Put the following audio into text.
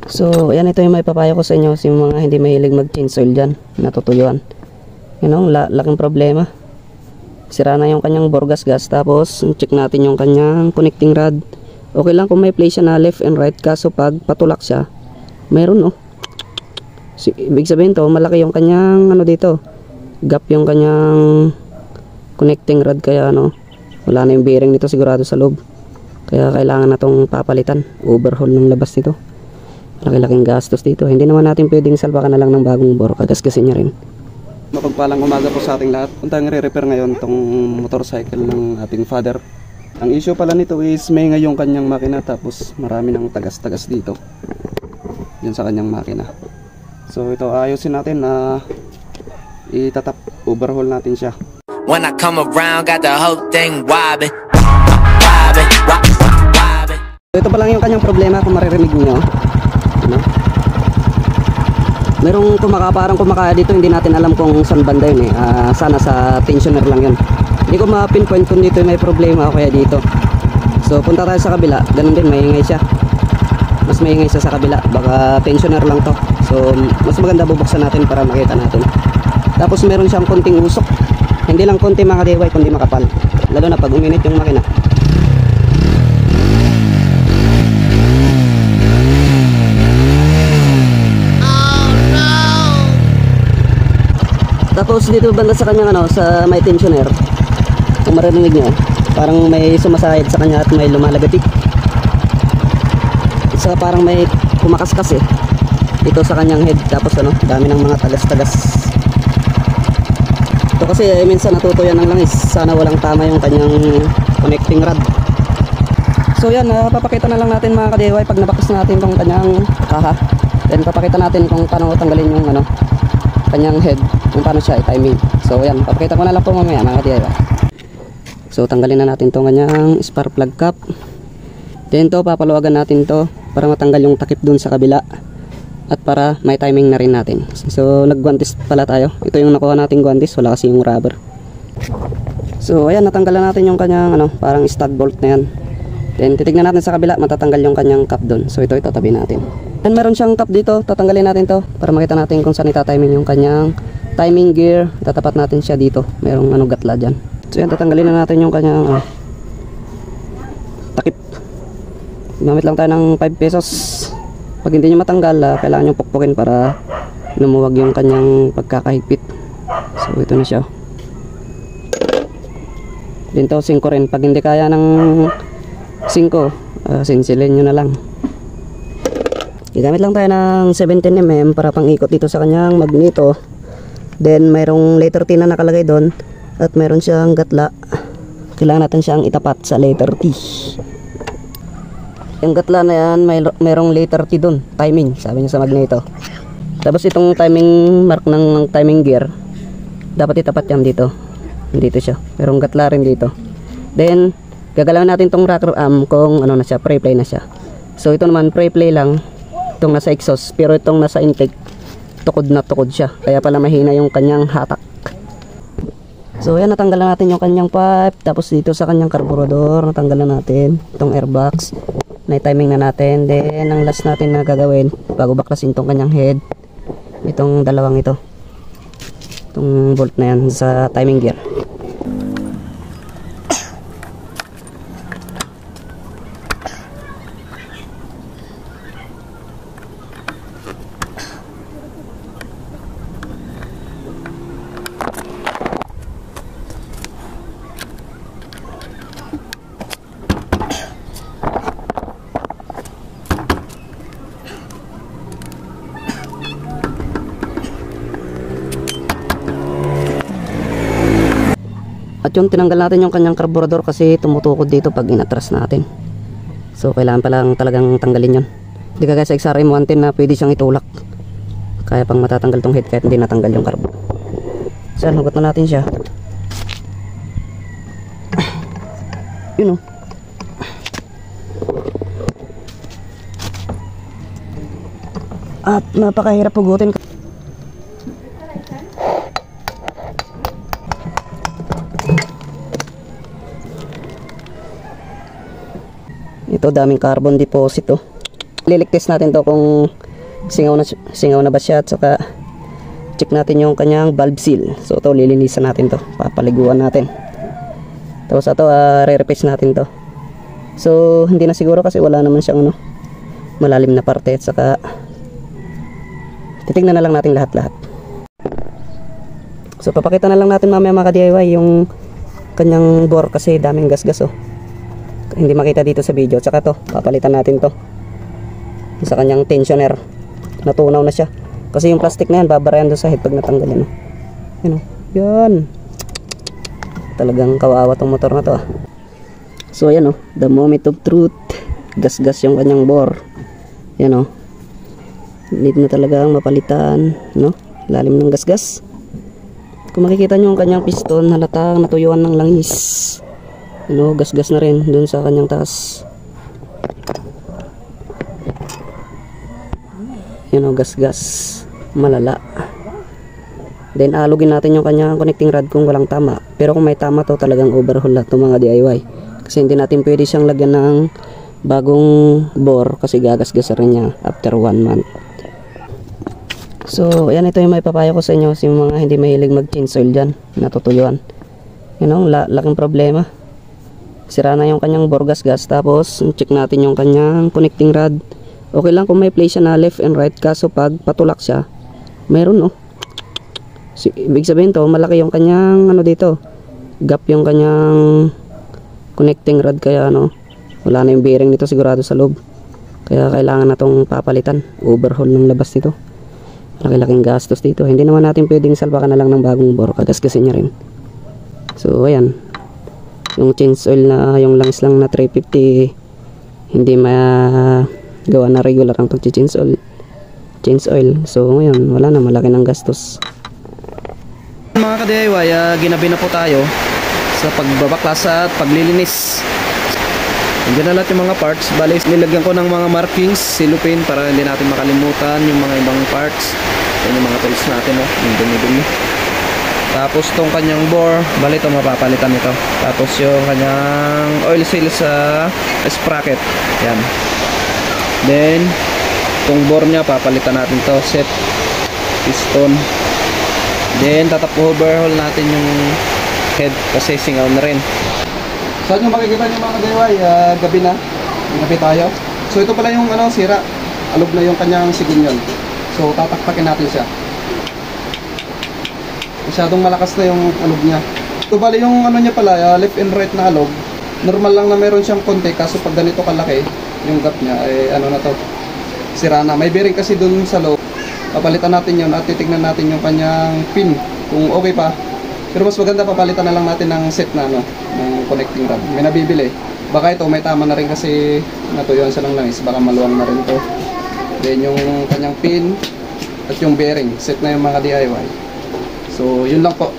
So yan, ito yung may papayo ko sa inyo, yung mga hindi mahilig mag change oil dyan, natutuyuan. You know, laking problema. Sira na yung kanyang bore gasgas. Tapos check natin yung kanyang connecting rod. Okay lang kung may place siya na left and right, kaso pag patulak siya, mayroon ibig sabihin to, malaki yung kanyang dito, gap yung kanyang connecting rod, kaya wala na yung bearing nito sigurado sa loob. Kaya kailangan na tong papalitan, overhaul ng labas nito. Laki-laking gastos dito. Hindi naman natin pwedeng salbakan na lang ng bagong bore, kagasgasin niya rin. Mapagpalang umaga po sa ating lahat. Punta nga re-repair ngayon tong motorcycle ng ating father. Ang issue pala nito is may ngayong kanyang makina, tapos marami ng tagas-tagas dito yun sa kanyang makina. So ito ayusin natin na itatap, overhaul natin siya. When I come around, got the whole thing wobbing. Ito pa lang yung kanyang problema, kung maririnig niyo. Merong parang kumakaya dito, hindi natin alam kung saan banda yun sana sa tensioner lang yun. Hindi ko ma-pinpoint kung dito may problema o kaya dito. So punta tayo sa kabila, ganun din, maingay siya. Mas maingay siya sa kabila, baka tensioner lang to. So mas maganda bubuksan natin para makita natin. Tapos meron siyang konting usok. Hindi lang konti mga DIY, kundi makapal. Lalo na pag uminit yung makina. Tapos dito banda sa kanyang sa may tensioner, kung marinig nyo, parang may sumasahid sa kanya at may lumalagatik. Isa parang may kumakaskas ito sa kanyang head. Tapos dami ng mga tagas-tagas. Ito kasi minsan natutuyan ng langis. Sana walang tama yung kanyang connecting rod. So yan, papakita na lang natin mga ka-DIY pag nabakas natin tong kanyang kaha. Then papakita natin kung paano tanggalin yung kanyang head, kung paano siya i-timing. So yan, papakita ko na lang po mamaya mga ka-DIY. So tanggalin na natin tong kanyang spark plug cap. Then to papaluwagan natin to para matanggal yung takip dun sa kabila at para may timing na rin natin. So nagguantes pala tayo. Ito yung nakuha nating guantes, wala kasi yung rubber. So ayan, natanggalan natin yung kanyang parang stud bolt na yan. Then titignan natin sa kabila, matatanggal yung kanyang cap dun. So ito tabi natin. And meron siyang cap dito, tatanggalin natin to para makita natin kung saan itatiming yung kanyang timing gear. Tatapat natin siya dito, merong gatla dyan. So yan, tatanggalin na natin yung kanyang takip. Gamit lang tayo ng 5 pesos. Pag hindi nyo matanggal, kailangan nyo pukpukin para lumuwag yung kanyang pagkakahigpit. So ito na siya. Dito 5 rin. Pag hindi kaya ng 5, sinsilin nyo na lang. Gamit lang tayo ng 17mm para pang ikot dito sa kanyang magneto. Then mayroong letter T na nakalagay doon at mayroon siyang gatla. Kailangan natin siyang itapat sa letter T. Yung gatla na yan, mayroong letter T doon, timing, sabi niya sa magneto. Tapos itong timing mark ng timing gear, dapat itapat yan dito. Dito siya, mayroong gatla rin dito. Then gagalawin natin tong rocker arm kung na siya, pre-play na siya. So ito naman pre-play lang, itong nasa exhaust, pero itong nasa intake tukod na tukod siya, kaya pala mahina yung kanyang hatak. So yan, natanggalan natin yung kanyang pipe. Tapos dito sa kanyang carburetor, natanggalan natin itong airbox, na-timing na natin. Then ang last natin na gagawin bago baklasin itong kanyang head, itong dalawang itong bolt na yan sa timing gear. At yung tinanggal natin yung kanyang carburetor kasi tumutukod dito pag inatras natin. So kailangan palang talagang tanggalin yun. Hindi kagaya sa XRM 110 na pwede siyang itulak. Kaya pang matatanggal tong head kahit hindi natanggal yung carbo. So hugot na natin siya. Yun At napakahirap hugutin. Ito daming carbon deposit Lilik-test natin to kung singaw na ba siya, at saka check natin yung kanyang valve seal. So ito, lilinisan natin to, papaliguan natin. Tapos ito, re-replace natin to. So hindi na siguro kasi wala naman siyang malalim na parte, at saka titignan na lang natin lahat-lahat. So papakita na lang natin mamaya mga ka-DIY yung kanyang bore kasi daming gas-gas hindi makita dito sa video. Tsaka to, papalitan natin to sa kanyang tensioner. Natunaw na siya kasi yung plastic na yan babarayan doon sa head pag natanggal yan. Yan, talagang kawawa tong motor na to. So ayan the moment of truth, gas-gas yung kanyang bore. Yan need na talagang mapalitan, lalim ng gas-gas. Kung makikita nyo ang kanyang piston, halatang natuyuan ng langis. Gas-gas na rin dun sa kanyang taas. Gas-gas, malala. Then alugin natin yung kanyang connecting rod kung walang tama. Pero kung may tama to, talagang overhaul lahat ng mga DIY. Kasi hindi natin pwede siyang lagyan ng bagong bore kasi gagas-gas rin niya after 1 month. So ayan, ito yung may papayo ko sa inyo, yung mga hindi mahilig mag-change oil dyan, natutuyuan. Laking problema. Sira na yung kanyang bore gas-gas. Tapos check natin yung kanyang connecting rod. Okay lang kung may play siya na left and right, kaso pag patulak siya, mayroon ibig sabihin to, malaki yung kanyang dito, gap yung kanyang connecting rod, kaya wala na yung bearing nito sigurado sa loob. Kaya kailangan na tong papalitan, overhaul ng labas nito. Laki-laking gastos dito. Hindi naman natin pwedeng salpakan na lang ng bagong bore, kagasgasin niya rin. So ayan, yung change oil na yung langis lang na 350, hindi gawa na regular ang pag-change oil. So ngayon wala na, malaki ng gastos. Mga ka-DIY, ginabi na po tayo sa pagbabaklas at paglilinis. Hindi na lahat yung mga parts. Bali, nilagyan ko ng mga markings, silupin, para hindi natin makalimutan yung mga ibang parts. Yan yung mga tools natin, yung dumi-dumi. Tapos tong kanyang bore, bali ito mapapalitan ito. Tapos yung kanyang oil seal sa sprocket, yan. Then tong bore nya papalitan natin to, set, piston. Then overhaul natin yung head kasi singaw na rin. Saan yung makikita niyo mga DIY, gabi na, gabi tayo. So ito pala yung sira, alog na yung kanyang siginyon. So tatakpakin natin siya. Masyadong malakas na yung alog niya. So bali yung niya pala, left and right na alog. Normal lang na meron siyang konti, kaso pag ganito kalaki yung gap niya, na to, sira na. May bearing kasi dun sa loob. Papalitan natin yun at titignan natin yung kanyang pin kung okay pa. Pero mas maganda, papalitan na lang natin ng set na ng connecting rod. May nabibili. Baka ito may tama na rin kasi natuyuan siya ng langis, baka maluwang na rin to. Then yung kanyang pin at yung bearing, set na yung mga DIY. So yun lang po.